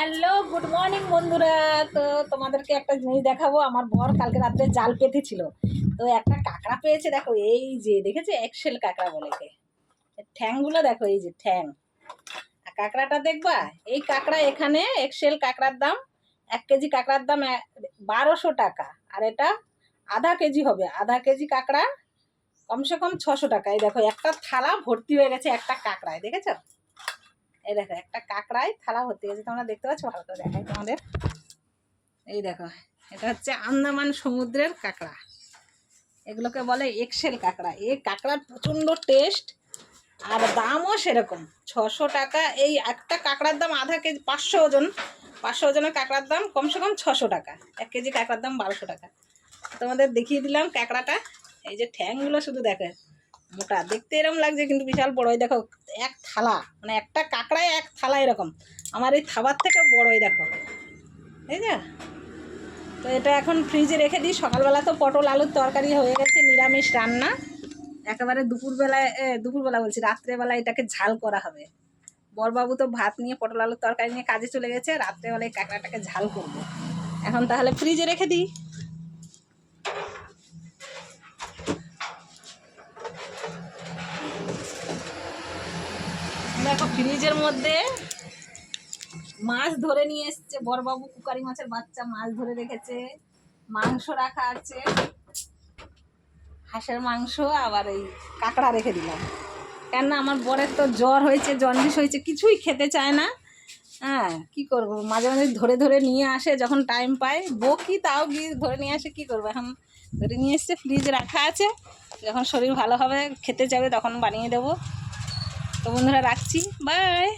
Hello, good morning বন্ধুরা। তো তোমাদেরকে একটা জিনিস দেখাবো। আমার বর কালকে রাত্রে জাল পেতেছিল, তো একটা কাঁকড়া পেয়েছে। দেখো, এই যে দেখেছো, এক্সেল কাঁকড়া বলে। ঠ্যাংগুলো দেখো, এই যে ঠ্যাং। কাঁকড়াটা দেখবা, এই কাঁকড়া এখানে এক্সেল কাঁকড়ার দাম 1 কেজি কাঁকড়ার দাম 1200 টাকা। আর এটা আধা কেজি হবে। আধা কেজি কাঁকড়া কমসে কম 600 টাকা। এই দেখো, একটা থালা ভর্তি হয়ে গেছে একটা কাঁকড়ায়, দেখেছো? এই দেখো, একটা কাঁকড়ায় থালা ভর্তি গেছে। তোমরা দেখতে পাচ্ছ? ভালো করে দেখাই তোমাদের। এই দেখো, এটা হচ্ছে আন্দামান সমুদ্রের কাঁকড়া। এগুলোকে বলে এক্সেল কাঁকড়া। এই কাঁকড়ার প্রচণ্ড টেস্ট, আর দামও সেরকম 600 টাকা। এই একটা কাঁকড়ার দাম আধা কেজি, 500 ওজনের কাঁকড়ার দাম কমসে কম 600 টাকা। 1 কেজি কাঁকড়ার দাম 1200 টাকা। তোমাদের দেখিয়ে দিলাম কাঁকড়াটা। এই যে ঠ্যাংগুলো শুধু দেখে, মোটা দেখতে এরকম লাগছে, কিন্তু বিশাল বড়। দেখো, এক থালা, মানে একটা কাঁকড়ায় এক থালা এরকম। আমার এই থাবার থেকে বড়ই দেখো, এই যে। তো এটা এখন ফ্রিজে রেখে দিই। সকালবেলা তো পটল আলুর তরকারি হয়ে গেছে, নিরামিষ রান্না। একেবারে দুপুরবেলা বলছি, রাত্রেবেলা এটাকে ঝাল করা হবে। বরবাবু তো ভাত নিয়ে, পটল আলুর তরকারি নিয়ে কাজে চলে গেছে। রাত্রেবেলায় কাঁকড়াটাকে ঝাল করব। এখন তাহলে ফ্রিজে রেখে দিই। দেখো, ফ্রিজের মধ্যে মাছ ধরে নিয়ে এসছে বরবাবু। কুকারি মাছের বাচ্চা মাছ ধরে রেখেছে। মাংস রাখা আছে, হাঁসের মাংস। আবার এই কাঁকড়া রেখে দিলাম, কেননা আমার বরের তো জ্বর হয়েছে, জন্ডিস হয়েছে, কিছুই খেতে চায় না। হ্যাঁ, কী করবো, মাঝে মাঝে ধরে ধরে নিয়ে আসে যখন টাইম পায়। বকি, তাও গিয়ে ধরে নিয়ে আসে। কী করবো, এখন ধরে নিয়ে এসছে, ফ্রিজে রাখা আছে। যখন শরীর ভালো হবে, খেতে যাবে, তখন বানিয়ে দেবো। তো বন্ধুরা, রাখছি, বাই।